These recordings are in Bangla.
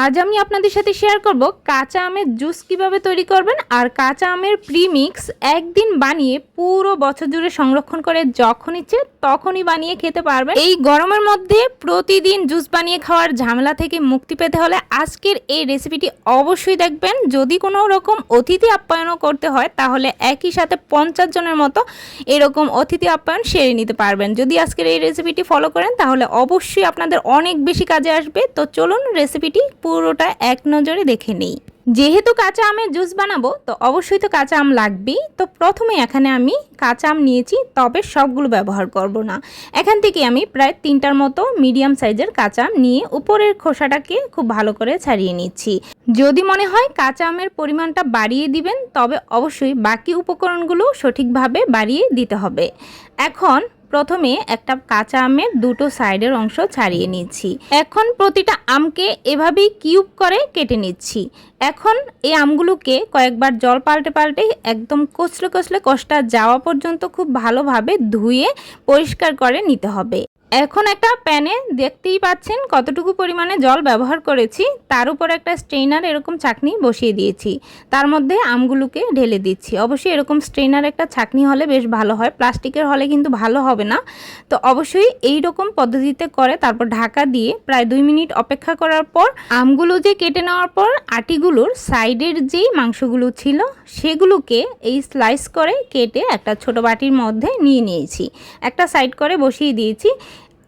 আজ আমি আপনাদের সাথে শেয়ার করব কাঁচা আমের জুস কিভাবে তৈরি করবেন আর কাঁচা আমের প্রিমিক্স একদিন বানিয়ে পুরো বছর জুড়ে সংরক্ষণ করে যখন ইচ্ছে তখনই বানিয়ে খেতে পারবেন। এই গরমের মধ্যে প্রতিদিন জুস বানিয়ে খাওয়ার ঝামেলা থেকে মুক্তি পেতে হলে আজকের এই রেসিপিটি অবশ্যই দেখবেন। যদি কোনো রকম অতিথি আপ্যায়নও করতে হয় তাহলে একই সাথে 50 জনের মতো এরকম অতিথি আপ্যায়ন সেরে নিতে পারবেন। যদি আজকের এই রেসিপিটি ফলো করেন তাহলে অবশ্যই আপনাদের অনেক বেশি কাজে আসবে। তো চলুন রেসিপিটি পুরোটা এক নজরে দেখে নেই। যেহেতু কাঁচা আমের জুস বানাবো তো অবশ্যই তো কাঁচা আম লাগবেই। তো প্রথমে এখানে আমি কাঁচা আম নিয়েছি, তবে সবগুলো ব্যবহার করব না। এখান থেকে আমি প্রায় 3টার মতো মিডিয়াম সাইজের কাঁচা আম নিয়ে উপরের খোসাটাকে খুব ভালো করে ছাড়িয়ে নিচ্ছি। যদি মনে হয় কাঁচা আমের পরিমাণটা বাড়িয়ে দিবেন তবে অবশ্যই বাকি উপকরণগুলো সঠিকভাবে বাড়িয়ে দিতে হবে। এখন প্রথমে একটা কাঁচা আমের দুটো সাইডের অংশ ছাড়িয়ে নিচ্ছি। এখন প্রতিটা আমকে এভাবেই কিউব করে কেটে নিচ্ছি। এখন এই আমগুলোকে কয়েকবার জল পাল্টে পাল্টে একদম কচলে কচলে কষটা যাওয়া পর্যন্ত খুব ভালোভাবে ধুয়ে পরিষ্কার করে নিতে হবে। এখন একটা প্যানে দেখতেই পাচ্ছেন কতটুকু পরিমাণে জল ব্যবহার করেছি। তার উপর একটা স্ট্রেনার এরকম ছাঁকনি বসিয়ে দিয়েছি, তার মধ্যে আমগুলোকে ঢেলে দিচ্ছি। অবশ্যই এরকম স্ট্রেনার একটা ছাঁকনি হলে বেশ ভালো হয়, প্লাস্টিকের হলে কিন্তু ভালো হবে না। তো অবশ্যই এই রকম পদ্ধতিতে করে তারপর ঢাকা দিয়ে প্রায় 2 মিনিট অপেক্ষা করার পর আমগুলো যে কেটে নেওয়ার পর আটিগুলোর সাইডের যেই মাংসগুলো ছিল সেগুলোকে এই স্লাইস করে কেটে একটা ছোট বাটির মধ্যে নিয়ে নিয়েছি, একটা সাইড করে বসিয়ে দিয়েছি।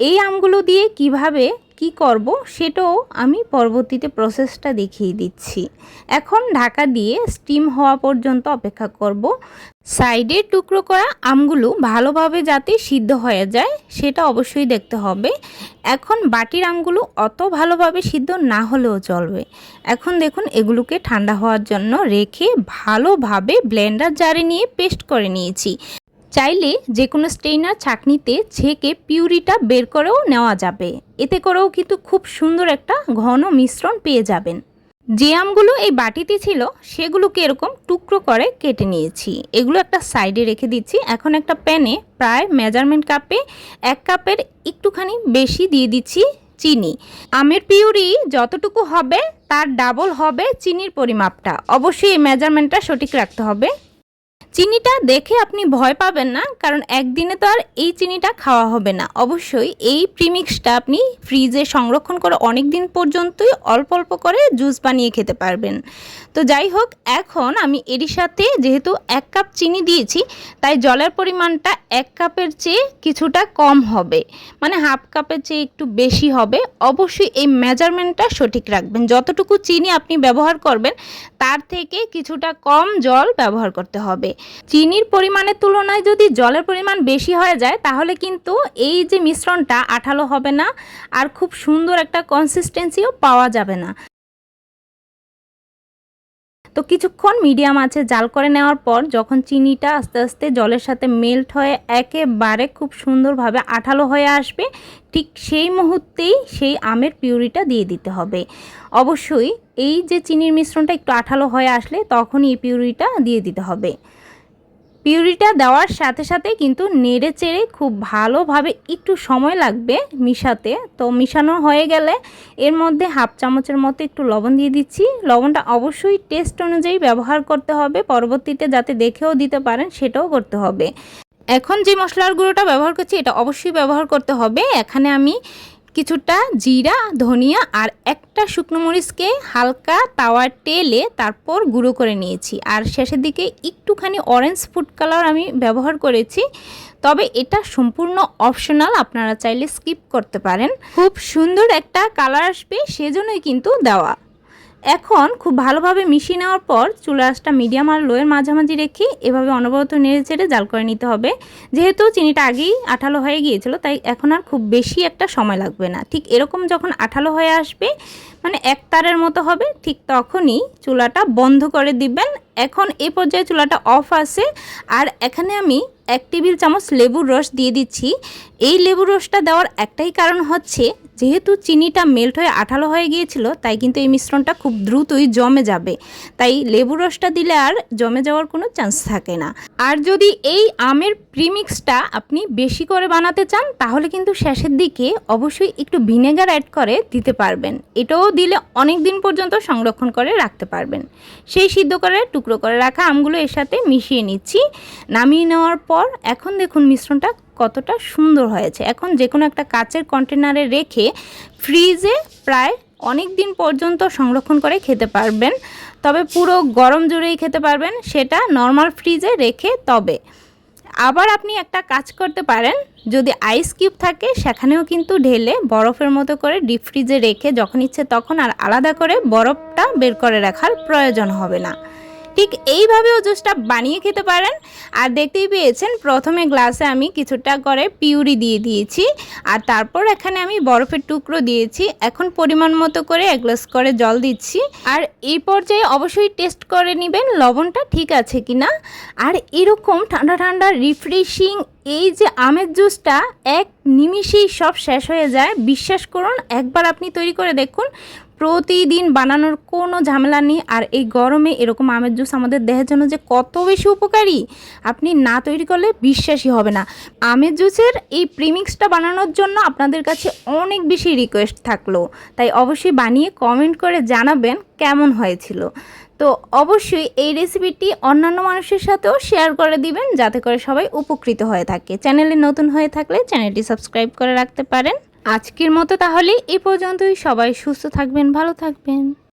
এই আমগুলো দিয়ে কিভাবে কি করব সেটাও আমি পরবর্তীতে প্রসেসটা দেখিয়ে দিচ্ছি। এখন ঢাকা দিয়ে স্টিম হওয়া পর্যন্ত অপেক্ষা করব। সাইডে টুকরো করা আমগুলো ভালোভাবে যাতে সিদ্ধ হয়ে যায় সেটা অবশ্যই দেখতে হবে। এখন বাটির আমগুলো অত ভালোভাবে সিদ্ধ না হলেও চলবে। এখন দেখুন এগুলোকে ঠান্ডা হওয়ার জন্য রেখে ভালোভাবে ব্লেন্ডার জারে নিয়ে পেস্ট করে নিয়েছি। চাইলে যে কোনো স্ট্রেনার ছাঁকনিতে ছেঁকে পিউরিটা বের করেও নেওয়া যাবে, এতে করেও কিন্তু খুব সুন্দর একটা ঘন মিশ্রণ পেয়ে যাবেন। যে আমগুলো এই বাটিতে ছিল সেগুলোকে এরকম টুকরো করে কেটে নিয়েছি, এগুলো একটা সাইডে রেখে দিচ্ছি। এখন একটা প্যানে প্রায় মেজারমেন্ট কাপে 1 কাপের একটুখানি বেশি দিয়ে দিচ্ছি চিনি। আমের পিউরি যতটুকু হবে তার ডাবল হবে চিনির পরিমাপটা, অবশ্যই এই মেজারমেন্টটা সঠিক রাখতে হবে। চিনিটা দেখে আপনি ভয় পাবেন না, কারণ একদিনে তো আর এই চিনিটা খাওয়া হবে না। অবশ্যই এই প্রিমিক্সটা আপনি ফ্রিজে সংরক্ষণ করে অনেক দিন পর্যন্তই অল্প অল্প করে জুস বানিয়ে খেতে পারবেন। তো যাই হোক, এখন আমি এর সাথে যেহেতু 1 কাপ চিনি দিয়েছি তাই জলের পরিমাণটা 1 কাপের চেয়ে কিছুটা কম হবে, মানে হাফ কাপের চেয়ে একটু বেশি হবে। অবশ্যই এই মেজারমেন্টটা সঠিক রাখবেন, যতটুকু চিনি আপনি ব্যবহার করবেন তার থেকে কিছুটা কম জল ব্যবহার করতে হবে। চিনির পরিমাণের তুলনায় যদি জলের পরিমাণ বেশি হয়ে যায় তাহলে কিন্তু এই যে মিশ্রণটা আঠালো হবে না আর খুব সুন্দর একটা কনসিস্টেন্সিও পাওয়া যাবে না। তো কিছুক্ষণ মিডিয়াম আঁচে জাল করে নেওয়ার পর যখন চিনিটা আস্তে আস্তে জলের সাথে মেল্ট হয়ে একেবারে খুব সুন্দরভাবে আঠালো হয়ে আসবে, ঠিক সেই মুহূর্তেই সেই আমের পিউরিটা দিয়ে দিতে হবে। অবশ্যই এই যে চিনির মিশ্রণটা একটু আঠালো হয়ে আসলে তখনই এই পিউরিটা দিয়ে দিতে হবে। পিউরিটা দেওয়ার সাথে সাথে কিন্তু নেড়ে চেড়ে খুব ভালোভাবে একটু সময় লাগবে মিশাতে। তো মিশানো হয়ে গেলে এর মধ্যে হাফ চামচের মতো একটু লবণ দিয়ে দিচ্ছি। লবণটা অবশ্যই টেস্ট অনুযায়ী ব্যবহার করতে হবে, পরবর্তীতে যাতে দেখেও দিতে পারেন সেটাও করতে হবে। এখন যে মশলার গুঁড়োটা ব্যবহার করছি এটা অবশ্যই ব্যবহার করতে হবে। এখানে আমি কিছুটা জিরা, ধনিয়া আর একটা শুকনো মরিচকে হালকা তাওয়ার তেলে তারপর গুঁড়ো করে নিয়েছি। আর শেষের দিকে একটুখানি অরেঞ্জ ফুড কালার আমি ব্যবহার করেছি, তবে এটা সম্পূর্ণ অপশনাল, আপনারা চাইলে স্কিপ করতে পারেন। খুব সুন্দর একটা কালার আসবে সেজন্যই কিন্তু দেওয়া। এখন খুব ভালোভাবে মিশিয়ে নেওয়ার পর চুলার আঁচটা মিডিয়াম আর লোয়ের মাঝামাঝি রেখে এভাবে অনবরত নেড়ে চেড়ে জাল করে নিতে হবে। যেহেতু চিনিটা আগেই আঠালো হয়ে গিয়েছিল তাই এখন আর খুব বেশি একটা সময় লাগবে না। ঠিক এরকম যখন আঠালো হয়ে আসবে, মানে এক তারের মতো হবে, ঠিক তখনই চুলাটা বন্ধ করে দিবেন। এখন এই পর্যায়ে চুলাটা অফ আছে আর এখানে আমি 1 টেবিল চামচ লেবুর রস দিয়ে দিচ্ছি। এই লেবুর রসটা দেওয়ার একটাই কারণ হচ্ছে যেহেতু চিনিটা মেল্ট হয়ে আঠালো হয়ে গিয়েছিল, তাই কিন্তু এই মিশ্রণটা খুব দ্রুতই জমে যাবে। তাই লেবুর রসটা দিলে আর জমে যাওয়ার কোনো চান্স থাকে না। আর যদি এই আমের প্রিমিক্সটা আপনি বেশি করে বানাতে চান, তাহলে কিন্তু শেষের দিকে অবশ্যই একটু ভিনেগার অ্যাড করে দিতে পারবেন। এটাও দিলে অনেক দিন পর্যন্ত সংরক্ষণ করে রাখতে পারবেন। সেই সিদ্ধ করে টুকরো করে রাখা আমগুলো এর সাথে মিশিয়ে নিচ্ছি। নামিয়ে নেওয়ার পর এখন দেখুন মিশ্রণটা কতটা সুন্দর হয়েছে। এখন যে কোনো একটা কাচের কন্টেনারে রেখে ফ্রিজে প্রায় অনেক দিন পর্যন্ত সংরক্ষণ করে খেতে পারবেন। তবে পুরো গরম জুড়েই খেতে পারবেন, সেটা নর্মাল ফ্রিজে রেখে। তবে আবার আপনি একটা কাজ করতে পারেন, যদি আইস কিউব থাকে সেখানেও কিন্তু ঢেলে বরফের মতো করে ডিপ ফ্রিজে রেখে যখন ইচ্ছে তখন আর আলাদা করে বরফটা বের করে রাখার প্রয়োজন হবে না। ঠিক এইভাবেও জুসটা বানিয়ে খেতে পারেন। আর দেখতেই পেয়েছেন প্রথমে গ্লাসে আমি কিছুটা করে পিউরি দিয়ে দিয়েছি, আর তারপর এখানে আমি বরফের টুকরো দিয়েছি। এখন পরিমাণ মতো করে 1 গ্লাস করে জল দিচ্ছি। আর এই পর্যায়ে অবশ্যই টেস্ট করে নেবেন লবণটা ঠিক আছে কিনা। আর এরকম ঠান্ডা ঠান্ডা রিফ্রেশিং এই যে আমের জুসটা এক নিমিষেই সব শেষ হয়ে যায়। বিশ্বাস করুন, একবার আপনি তৈরি করে দেখুন, প্রতিদিন বানানোর কোনো ঝামেলা নেই। আর এই গরমে এরকম আমের জুস আমাদের দেহের জন্য যে কত বেশি উপকারী, আপনি না তৈরি করলে বিশ্বাসই হবে না। আমের জুসের এই প্রিমিক্সটা বানানোর জন্য আপনাদের কাছে অনেক বেশি রিকোয়েস্ট থাকলো, তাই অবশ্যই বানিয়ে কমেন্ট করে জানাবেন কেমন হয়েছিল। তো অবশ্যই এই রেসিপিটি অন্যান্য মানুষের সাথেও শেয়ার করে দিবেন, যাতে করে সবাই উপকৃত হয়ে থাকে। চ্যানেলে নতুন হয়ে থাকলে চ্যানেলটি সাবস্ক্রাইব করে রাখতে পারেন। আজকের মতো তাহলে এই পর্যন্তই। সবাই সুস্থ থাকবেন, ভালো থাকবেন।